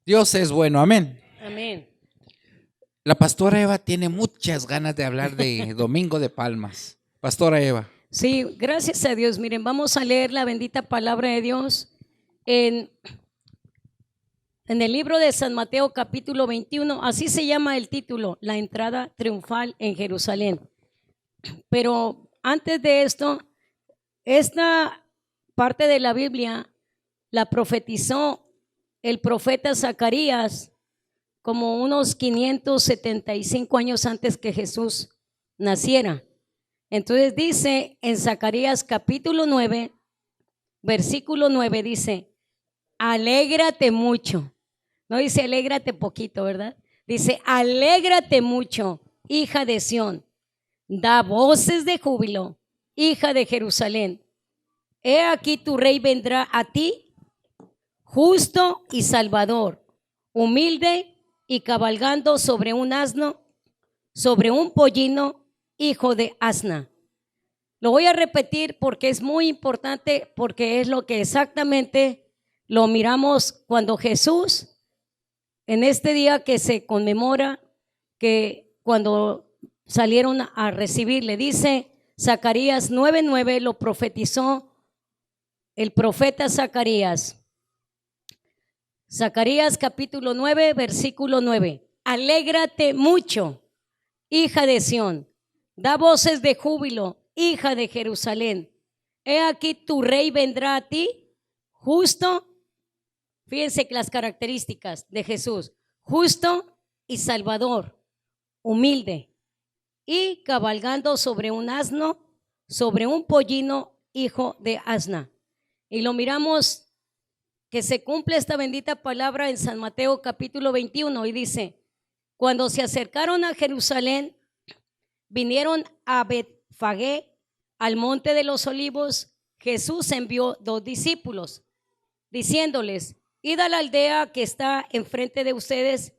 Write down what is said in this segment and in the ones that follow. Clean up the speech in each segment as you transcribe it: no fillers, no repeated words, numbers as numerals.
Dios es bueno, amén. Amén. La pastora Eva tiene muchas ganas de hablar de Domingo de Palmas. Pastora Eva. Sí, gracias a Dios. Miren, vamos a leer la bendita palabra de Dios en, en el libro de San Mateo capítulo 21. Así se llama el título, la entrada triunfal en Jerusalén. Pero antes de esto, esta parte de la Biblia la profetizó el profeta Zacarías como unos 575 años antes que Jesús naciera. Entonces dice en Zacarías capítulo 9, versículo 9, dice, alégrate mucho. No dice alégrate poquito, ¿verdad? Dice, alégrate mucho, hija de Sión. Da voces de júbilo, hija de Jerusalén. He aquí tu rey vendrá a ti, justo y salvador, humilde y cabalgando sobre un asno, sobre un pollino, hijo de asna. Lo voy a repetir porque es muy importante, porque es lo que exactamente lo miramos cuando Jesús, en este día que se conmemora, que cuando salieron a recibirle, dice Zacarías 9:9, lo profetizó el profeta Zacarías. Zacarías capítulo 9, versículo 9. Alégrate mucho, hija de Sión. Da voces de júbilo, hija de Jerusalén. He aquí tu rey vendrá a ti, justo. Fíjense que las características de Jesús: justo y salvador, humilde y cabalgando sobre un asno, sobre un pollino, hijo de asna. Y lo miramos que se cumple esta bendita palabra en San Mateo capítulo 21 y dice, cuando se acercaron a Jerusalén, vinieron a Betfagé, al monte de los olivos. Jesús envió 2 discípulos, diciéndoles, id a la aldea que está enfrente de ustedes,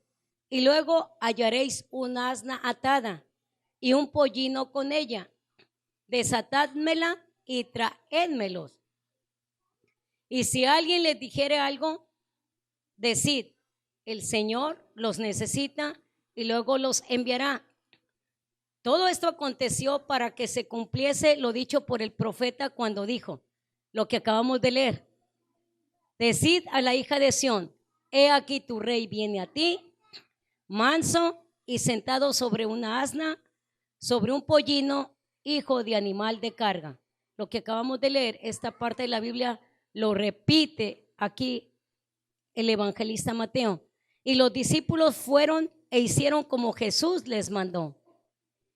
y luego hallaréis una asna atada y un pollino con ella. Desatádmela y traédmelos. Y si alguien les dijere algo, decid, el Señor los necesita y luego los enviará. Todo esto aconteció para que se cumpliese lo dicho por el profeta cuando dijo, lo que acabamos de leer. Decid a la hija de Sión, he aquí tu rey viene a ti, manso y sentado sobre una asna, sobre un pollino, hijo de animal de carga. Lo que acabamos de leer, esta parte de la Biblia lo repite aquí el evangelista Mateo. Y los discípulos fueron e hicieron como Jesús les mandó.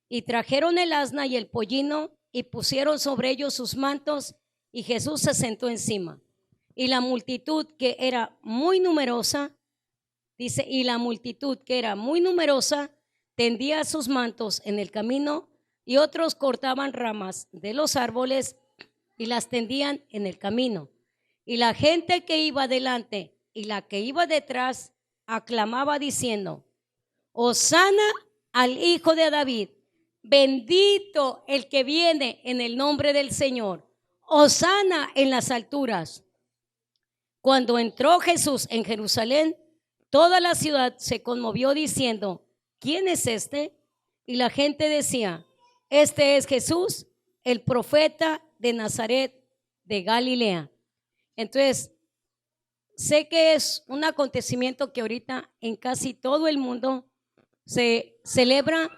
Y trajeron el asna y el pollino y pusieron sobre ellos sus mantos, y Jesús se sentó encima. Y la multitud que era muy numerosa, dice, y la multitud que era muy numerosa tendía sus mantos en el camino, y otros cortaban ramas de los árboles y las tendían en el camino. Y la gente que iba delante y la que iba detrás aclamaba diciendo, Hosana al Hijo de David, bendito el que viene en el nombre del Señor, Hosana en las alturas. Cuando entró Jesús en Jerusalén, toda la ciudad se conmovió diciendo, ¿quién es este? Y la gente decía, este es Jesús, el profeta de Nazaret de Galilea. Entonces, sé que es un acontecimiento que ahorita en casi todo el mundo se celebra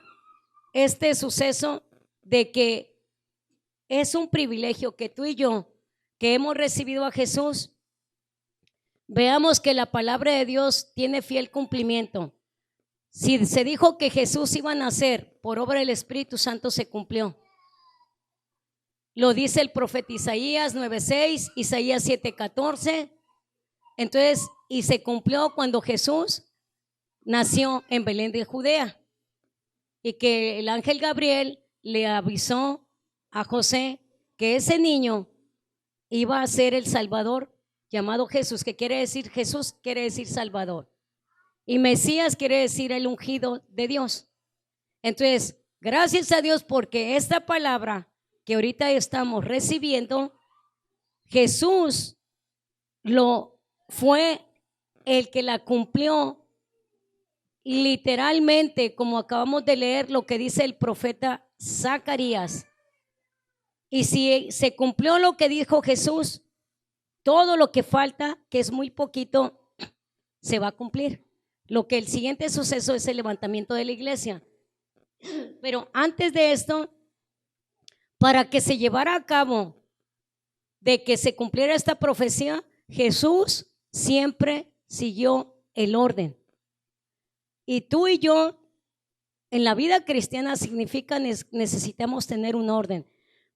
este suceso, de que es un privilegio que tú y yo, que hemos recibido a Jesús, veamos que la palabra de Dios tiene fiel cumplimiento. Si se dijo que Jesús iba a nacer por obra del Espíritu Santo, se cumplió. Lo dice el profeta Isaías 9:6, Isaías 7:14. Entonces, y se cumplió cuando Jesús nació en Belén de Judea, y que el ángel Gabriel le avisó a José que ese niño iba a ser el Salvador, llamado Jesús, que quiere decir, Jesús quiere decir Salvador, y Mesías quiere decir el ungido de Dios. Entonces, gracias a Dios porque esta palabra que ahorita estamos recibiendo, Jesús lo fue el que la cumplió literalmente, como acabamos de leer lo que dice el profeta Zacarías. Y si se cumplió lo que dijo Jesús, todo lo que falta, que es muy poquito, se va a cumplir. Lo que el siguiente suceso es el levantamiento de la iglesia. Pero antes de esto, para que se llevara a cabo, de que se cumpliera esta profecía, Jesús siempre siguió el orden. Y tú y yo, en la vida cristiana significa necesitamos tener un orden.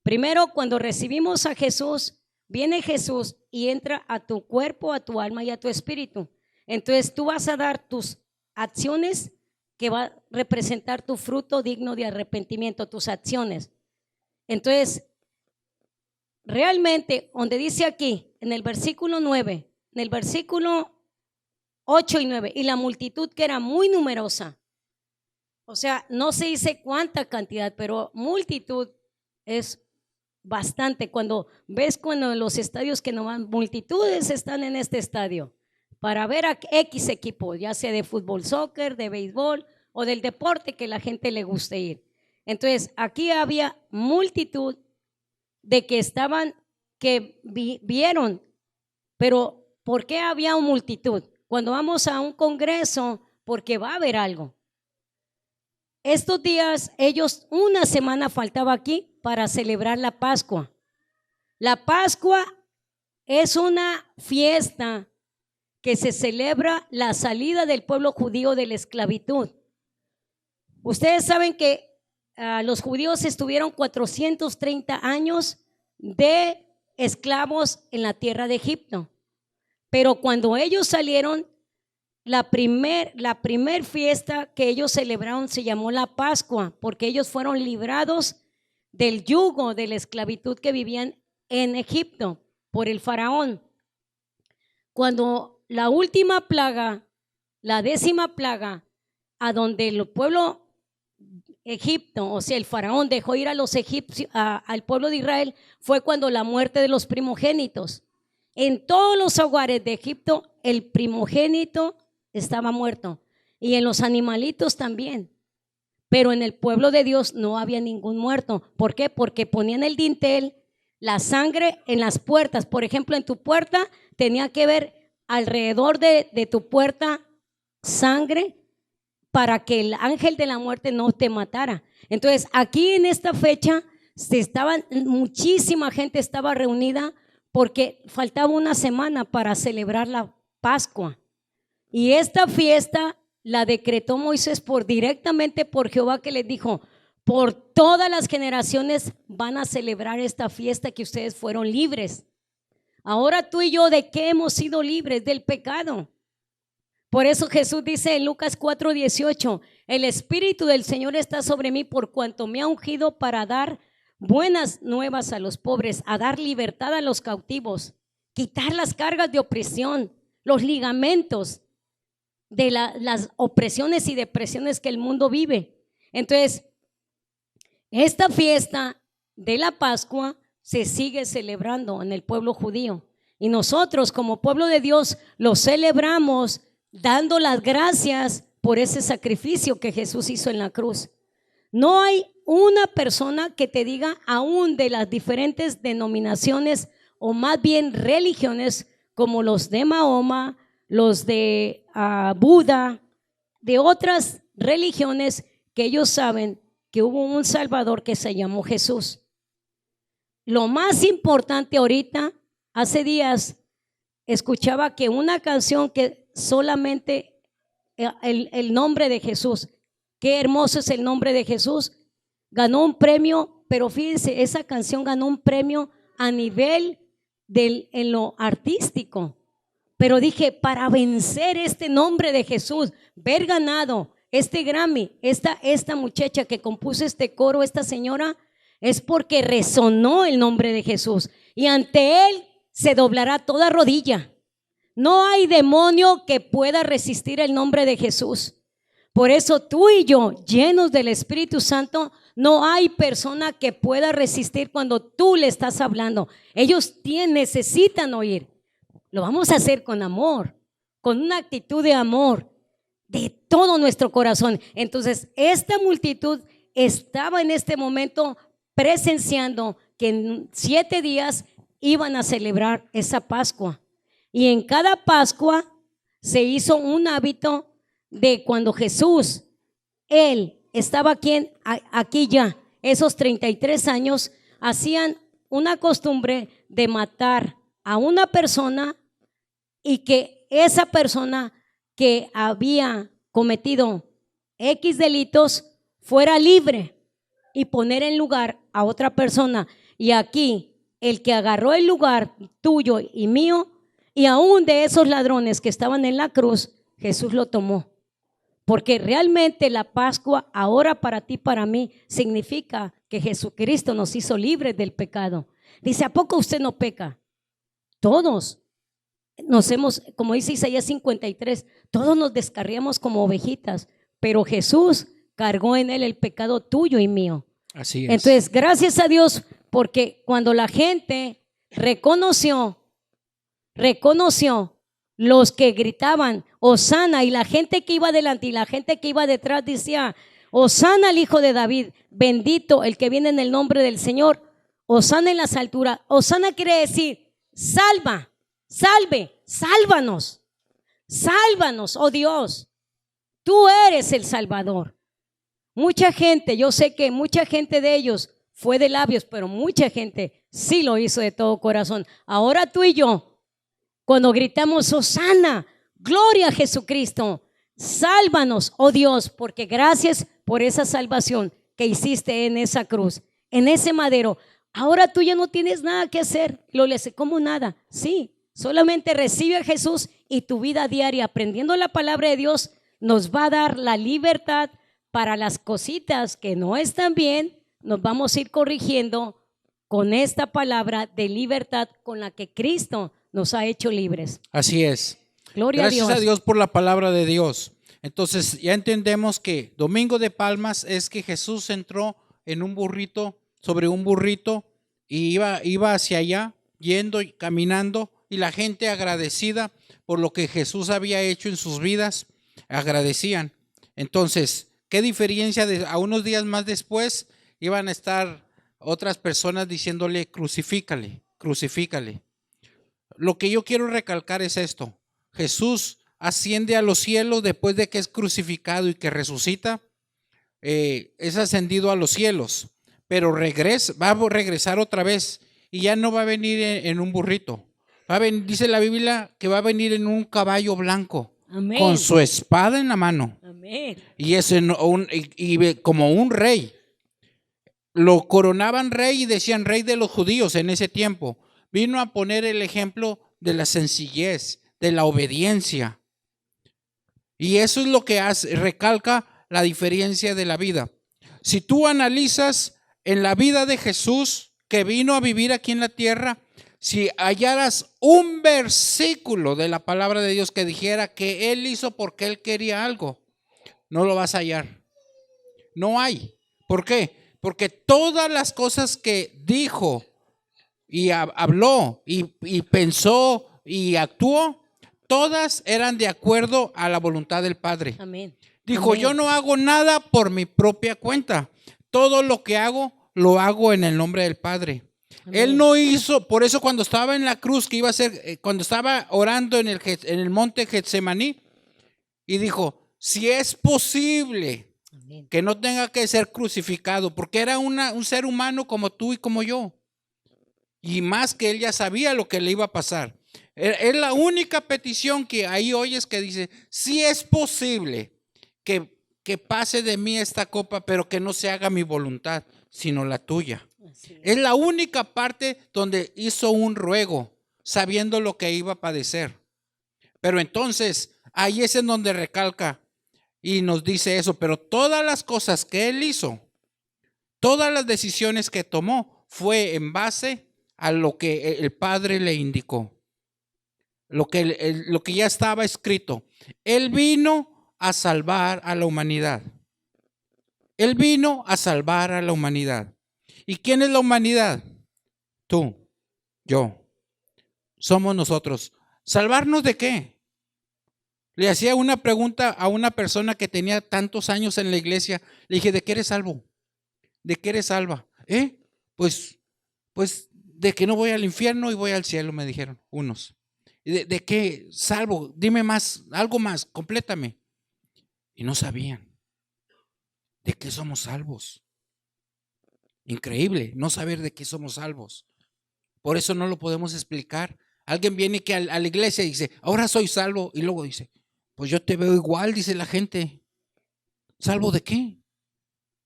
Primero, cuando recibimos a Jesús, viene Jesús y entra a tu cuerpo, a tu alma y a tu espíritu. Entonces tú vas a dar tus acciones que va a representar tu fruto digno de arrepentimiento, tus acciones. Entonces, realmente, donde dice aquí, en el versículo 9, en el versículo 8 y 9, y la multitud que era muy numerosa, o sea, no se dice cuánta cantidad, pero multitud es bastante. Cuando ves cuando en los estadios que no van, multitudes están en este estadio para ver a X equipo, ya sea de fútbol, soccer, de béisbol o del deporte que la gente le guste ir. Entonces, aquí había multitud de que estaban, que vieron, pero ¿por qué había multitud? Cuando vamos a un congreso, porque va a haber algo. Estos días, ellos, una semana faltaba aquí para celebrar la Pascua. La Pascua es una fiesta que se celebra la salida del pueblo judío de la esclavitud. Ustedes saben que los judíos estuvieron 430 años de esclavos en la tierra de Egipto. Pero cuando ellos salieron, la primer fiesta que ellos celebraron se llamó la Pascua, porque ellos fueron librados del yugo de la esclavitud que vivían en Egipto por el faraón. Cuando la última plaga, la 10ª plaga, a donde el pueblo Egipto, o sea, el faraón dejó ir a los egipcios, al pueblo de Israel, fue cuando la muerte de los primogénitos. En todos los hogares de Egipto, el primogénito estaba muerto, y en los animalitos también. Pero en el pueblo de Dios no había ningún muerto. ¿Por qué? Porque ponían el dintel, la sangre en las puertas. Por ejemplo, en tu puerta tenía que ver alrededor de tu puerta sangre para que el ángel de la muerte no te matara. Entonces, aquí en esta fecha muchísima gente estaba reunida porque faltaba una semana para celebrar la Pascua. Y esta fiesta la decretó Moisés directamente por Jehová, que les dijo: por todas las generaciones van a celebrar esta fiesta que ustedes fueron libres. Ahora tú y yo, ¿de qué hemos sido libres? Del pecado. Por eso Jesús dice en Lucas 4:18: el Espíritu del Señor está sobre mí, por cuanto me ha ungido para dar buenas nuevas a los pobres, a dar libertad a los cautivos, quitar las cargas de opresión, los ligamentos de las opresiones y depresiones que el mundo vive. Entonces, esta fiesta de la Pascua se sigue celebrando en el pueblo judío, y nosotros como pueblo de Dios lo celebramos dando las gracias por ese sacrificio que Jesús hizo en la cruz. No hay una persona que te diga, aún de las diferentes denominaciones o más bien religiones, como los de Mahoma, los de Buda, de otras religiones, que ellos saben que hubo un Salvador que se llamó Jesús. Lo más importante ahorita, hace días escuchaba que una canción que solamente el nombre de Jesús, qué hermoso es el nombre de Jesús, ganó un premio. Pero fíjense, esa canción ganó un premio a nivel en lo artístico. Pero dije, para vencer este nombre de Jesús, ver ganado este Grammy, esta muchacha que compuso este coro, esta señora, es porque resonó el nombre de Jesús, y ante él se doblará toda rodilla. No hay demonio que pueda resistir el nombre de Jesús. Por eso tú y yo, llenos del Espíritu Santo, no hay persona que pueda resistir cuando tú le estás hablando. Ellos necesitan oír. Lo vamos a hacer con amor, con una actitud de amor de todo nuestro corazón. Entonces, esta multitud estaba en este momento presenciando que en 7 días iban a celebrar esa Pascua. Y en cada Pascua se hizo un hábito de cuando Jesús, Él estaba aquí ya, esos 33 años, hacían una costumbre de matar a una persona y que esa persona que había cometido X delitos fuera libre y poner en lugar a otra persona. Y aquí, el que agarró el lugar tuyo y mío, y aún de esos ladrones que estaban en la cruz, Jesús lo tomó. Porque realmente la Pascua ahora para ti, para mí, significa que Jesucristo nos hizo libres del pecado. Dice, ¿a poco usted no peca? Todos nos hemos, como dice Isaías 53, todos nos descarriamos como ovejitas, pero Jesús cargó en él el pecado tuyo y mío. Así es. Entonces, gracias a Dios, porque cuando la gente reconoció los que gritaban Hosana, y la gente que iba adelante y la gente que iba detrás decía Hosana al Hijo de David, bendito el que viene en el nombre del Señor, Hosana en las alturas. Hosana quiere decir salva, sálvanos, oh Dios, tú eres el Salvador. Mucha gente, yo sé que mucha gente de ellos fue de labios, pero mucha gente sí lo hizo de todo corazón. Ahora tú y yo, cuando gritamos Hosana, gloria a Jesucristo, sálvanos, oh Dios, porque gracias por esa salvación que hiciste en esa cruz, en ese madero. Ahora tú ya no tienes nada que hacer. Lo le sé como nada. Sí, solamente recibe a Jesús y tu vida diaria aprendiendo la palabra de Dios nos va a dar la libertad para las cositas que no están bien. Nos vamos a ir corrigiendo con esta palabra de libertad con la que Cristo nos ha hecho libres. Así es. Gloria Gracias a Dios por la palabra de Dios. Entonces ya entendemos que Domingo de Palmas es que Jesús entró en un burrito, sobre un burrito, y iba hacia allá, yendo y caminando, y la gente agradecida por lo que Jesús había hecho en sus vidas, agradecían. Entonces, ¿qué diferencia a unos días más después iban a estar otras personas diciéndole crucifícale, crucifícale? Lo que yo quiero recalcar es esto: Jesús asciende a los cielos después de que es crucificado y que resucita, es ascendido a los cielos, pero va a regresar otra vez y ya no va a venir en un burrito. Dice la Biblia que va a venir en un caballo blanco. Amén. Con su espada en la mano. Amén. Y como un rey. Lo coronaban rey y decían rey de los judíos en ese tiempo. Vino a poner el ejemplo de la sencillez, de la obediencia. Y eso es lo que recalca la diferencia de la vida. Si tú analizas en la vida de Jesús, que vino a vivir aquí en la tierra, si hallaras un versículo de la palabra de Dios que dijera que Él hizo porque Él quería algo, no lo vas a hallar. No hay. ¿Por qué? Porque todas las cosas que dijo y habló y pensó y actuó, todas eran de acuerdo a la voluntad del Padre. Amén. Dijo, amén. Yo no hago nada por mi propia cuenta. Todo lo que hago, lo hago en el nombre del Padre. Amén. Él no hizo, por eso cuando estaba en la cruz, que iba a ser, cuando estaba orando en el monte Getsemaní, y dijo, si es posible, amén, que no tenga que ser crucificado, porque era un ser humano como tú y como yo. Y más que él ya sabía lo que le iba a pasar. Es la única petición que ahí oyes que dice, si es posible que pase de mí esta copa, pero que no se haga mi voluntad, sino la tuya. Es la única parte donde hizo un ruego, sabiendo lo que iba a padecer. Pero entonces, ahí es en donde recalca y nos dice eso, pero todas las cosas que él hizo, todas las decisiones que tomó, fue en base a lo que el Padre le indicó. Lo que ya estaba escrito. Él vino a salvar a la humanidad. Él vino a salvar a la humanidad. ¿Y quién es la humanidad? Tú, yo. Somos nosotros. ¿Salvarnos de qué? Le hacía una pregunta a una persona que tenía tantos años en la iglesia. Le dije, ¿de qué eres salvo? ¿De qué eres salva? Pues de que no voy al infierno y voy al cielo, me dijeron unos. ¿De qué salvo? Dime más, algo más, complétame. Y no sabían de qué somos salvos. Increíble no saber de qué somos salvos. Por eso no lo podemos explicar. Alguien viene que a la iglesia y dice, ahora soy salvo, y luego dice, pues yo te veo igual, dice la gente. ¿Salvo de qué?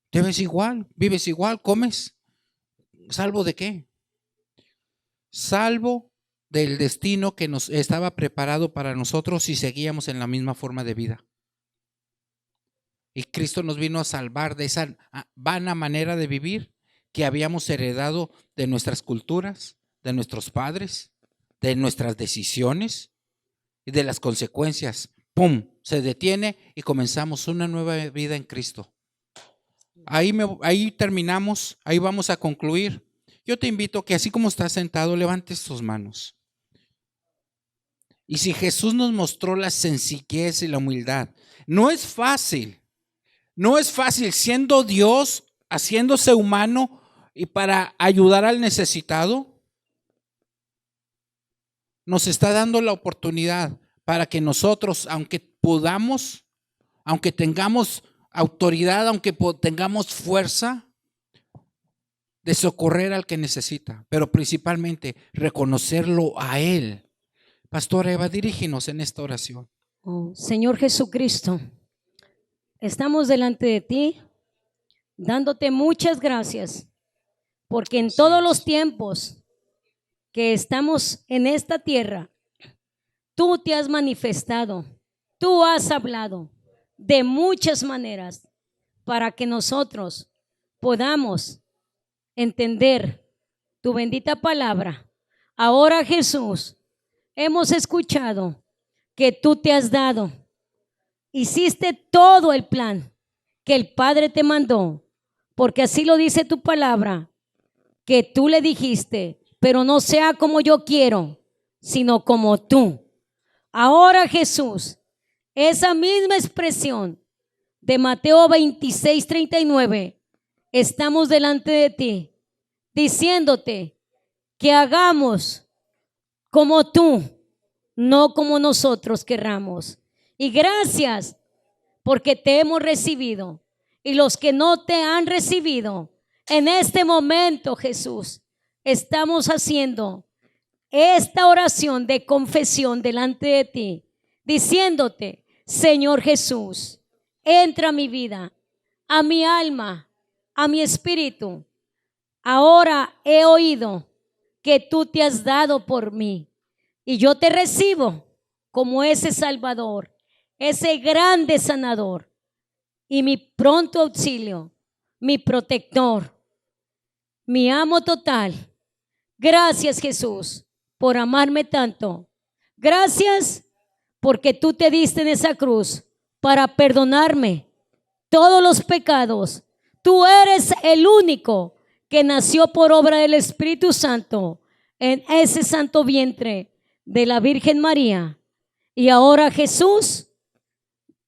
¿Te ves igual? ¿Vives igual? ¿Comes? ¿Salvo de qué? Salvo del destino que nos estaba preparado para nosotros si seguíamos en la misma forma de vida. Y Cristo nos vino a salvar de esa vana manera de vivir que habíamos heredado de nuestras culturas, de nuestros padres, de nuestras decisiones y de las consecuencias. ¡Pum! Se detiene y comenzamos una nueva vida en Cristo. Ahí terminamos, ahí vamos a concluir. Yo te invito a que así como estás sentado, levantes tus manos. Y si Jesús nos mostró la sencillez y la humildad, no es fácil siendo Dios, haciéndose humano y para ayudar al necesitado, nos está dando la oportunidad para que nosotros, aunque podamos, aunque tengamos autoridad, aunque tengamos fuerza, de socorrer al que necesita, pero principalmente reconocerlo a Él. Pastora Eva, dirígenos en esta oración. Oh, Señor Jesucristo, estamos delante de ti, dándote muchas gracias, porque en todos los tiempos que estamos en esta tierra, tú te has manifestado, tú has hablado de muchas maneras para que nosotros podamos entender tu bendita palabra. Ahora, Jesús, hemos escuchado que tú te has dado, hiciste todo el plan que el Padre te mandó, porque así lo dice tu palabra, que tú le dijiste, pero no sea como yo quiero, sino como tú. Ahora, Jesús, esa misma expresión de Mateo 26:39, estamos delante de ti, diciéndote que hagamos como tú, no como nosotros querramos. Y gracias porque te hemos recibido. Y los que no te han recibido, en este momento, Jesús, estamos haciendo esta oración de confesión delante de ti, diciéndote, Señor Jesús, entra a mi vida, a mi alma, a mi espíritu. Ahora he oído que tú te has dado por mí y yo te recibo como ese Salvador, ese grande sanador y mi pronto auxilio, mi protector, mi amo total. Gracias, Jesús, por amarme tanto. Gracias porque tú te diste en esa cruz para perdonarme todos los pecados. Tú eres el único que nació por obra del Espíritu Santo en ese santo vientre de la Virgen María. Y ahora, Jesús,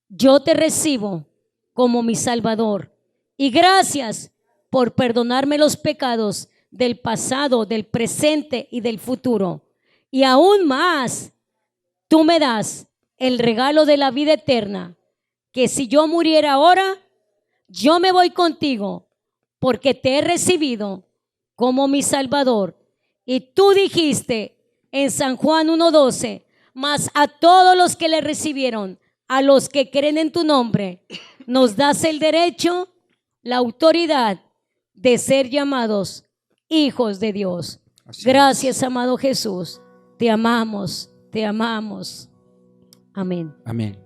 yo te recibo como mi Salvador. Y gracias por perdonarme los pecados del pasado, del presente y del futuro. Y aún más, tú me das el regalo de la vida eterna, que si yo muriera ahora, yo me voy contigo, porque te he recibido como mi Salvador. Y tú dijiste en San Juan 1:12, mas a todos los que le recibieron, a los que creen en tu nombre, nos das el derecho, la autoridad de ser llamados hijos de Dios. Gracias, amado Jesús. Te amamos, te amamos. Amén. Amén.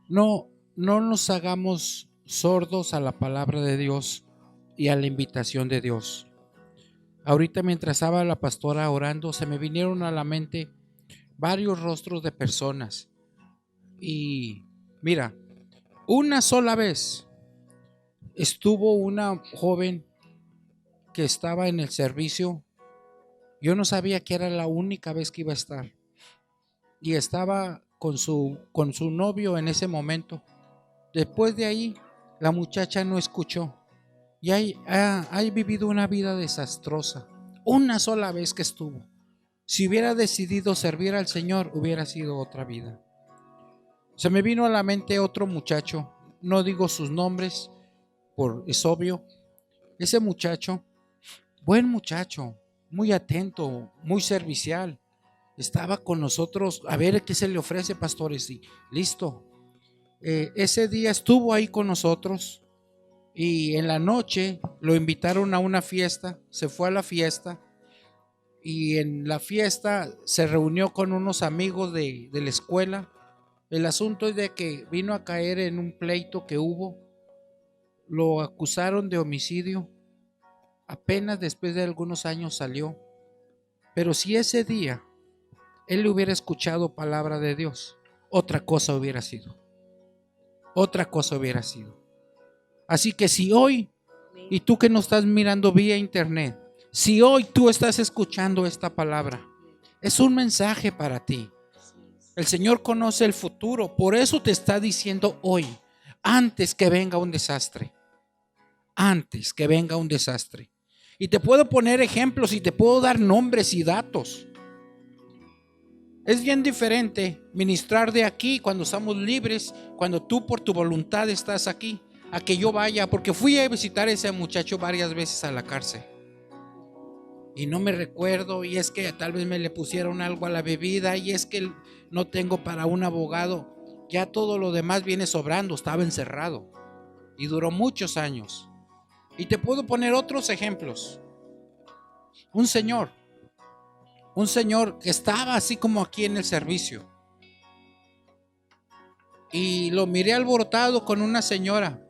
No nos hagamos sordos a la palabra de Dios y a la invitación de Dios. Ahorita mientras estaba la pastora orando, se me vinieron a la mente varios rostros de personas. Y mira, una sola vez estuvo una joven que estaba en el servicio. Yo no sabía que era la única vez que iba a estar. y estaba con su novio en ese momento. Después de ahí, la muchacha no escuchó y ha vivido una vida desastrosa. Una sola vez que estuvo. Si hubiera decidido servir al Señor, hubiera sido otra vida. Se me vino a la mente otro muchacho, no digo sus nombres, es obvio. Ese muchacho, buen muchacho, muy atento, muy servicial, estaba con nosotros. A ver qué se le ofrece, pastores, y listo. Ese día estuvo ahí con nosotros y en la noche lo invitaron a una fiesta, se fue a la fiesta y en la fiesta se reunió con unos amigos de la escuela. El asunto es de que vino a caer en un pleito que hubo, lo acusaron de homicidio, apenas después de algunos años salió. Pero si ese día él hubiera escuchado palabra de Dios, otra cosa hubiera sido. Otra cosa hubiera sido. Así que si hoy, y tú que nos estás mirando vía internet, si hoy tú estás escuchando esta palabra, es un mensaje para ti. El Señor conoce el futuro, por eso te está diciendo hoy, antes que venga un desastre, antes que venga un desastre. Y te puedo poner ejemplos y te puedo dar nombres y datos. Es bien diferente ministrar de aquí cuando estamos libres, cuando tú por tu voluntad estás aquí, a que yo vaya, porque fui a visitar a ese muchacho varias veces a la cárcel y no me recuerdo, y es que tal vez me le pusieron algo a la bebida, y es que no tengo para un abogado, ya todo lo demás viene sobrando, estaba encerrado y duró muchos años. Y te puedo poner otros ejemplos. Un señor que estaba así como aquí en el servicio, y lo miré alborotado con una señora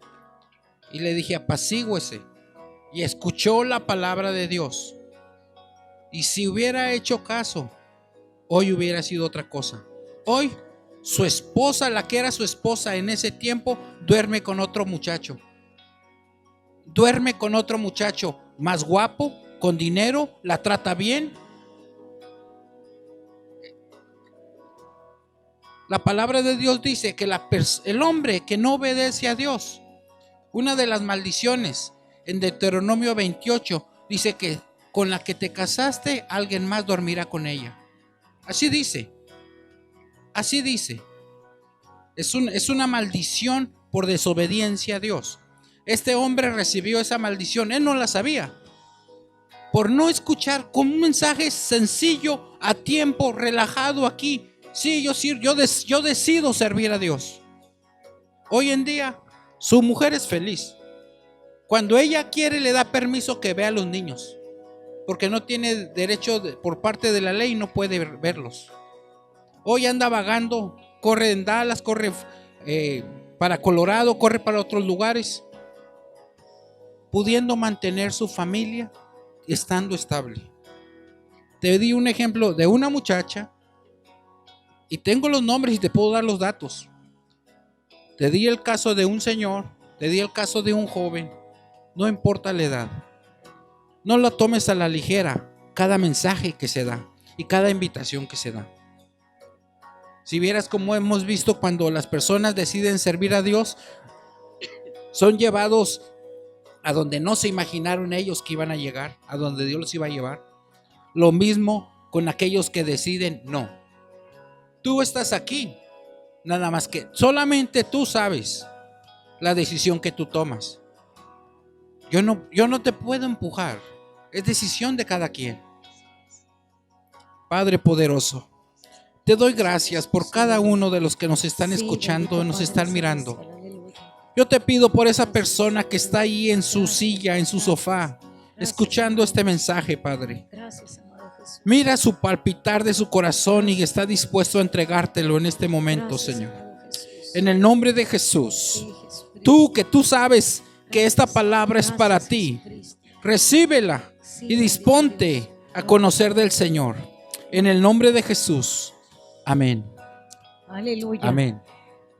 y le dije: apacígüese, y escuchó la palabra de Dios. Y si hubiera hecho caso, hoy hubiera sido otra cosa. Hoy su esposa, la que era su esposa en ese tiempo, duerme con otro muchacho. Duerme con otro muchacho más guapo, con dinero, la trata bien. La palabra de Dios dice que el hombre que no obedece a Dios, una de las maldiciones en Deuteronomio 28 dice que con la que te casaste, alguien más dormirá con ella. Así dice. Así dice. Es una maldición por desobediencia a Dios. Este hombre recibió esa maldición, él no la sabía, por no escuchar con un mensaje sencillo, a tiempo, relajado aquí. Sí, yo decido servir a Dios. Hoy en día su mujer es feliz. Cuando ella quiere, le da permiso que vea a los niños, porque no tiene derecho por parte de la ley, no puede verlos. Hoy anda vagando, corre en Dallas, corre para Colorado, corre para otros lugares, pudiendo mantener su familia, estando estable. Te di un ejemplo de una muchacha, y tengo los nombres y te puedo dar los datos. Te di el caso de un señor, te di el caso de un joven. No importa la edad, no lo tomes a la ligera cada mensaje que se da y cada invitación que se da. Si vieras cómo hemos visto cuando las personas deciden servir a Dios, son llevados a donde no se imaginaron ellos que iban a llegar, a donde Dios los iba a llevar. Lo mismo con aquellos que deciden no. Tú estás aquí, nada más que solamente tú sabes la decisión que tú tomas. Yo no te puedo empujar, es decisión de cada quien. Padre poderoso, te doy gracias por cada uno de los que nos están escuchando, nos están mirando. Yo te pido por esa persona que está ahí en su silla, en su sofá, escuchando este mensaje, Padre. Mira su palpitar de su corazón y está dispuesto a entregártelo en este momento, Señor. En el nombre de Jesús, tú sabes que esta palabra es para ti, recíbela y disponte a conocer del Señor. En el nombre de Jesús. Amén. Aleluya. Amén.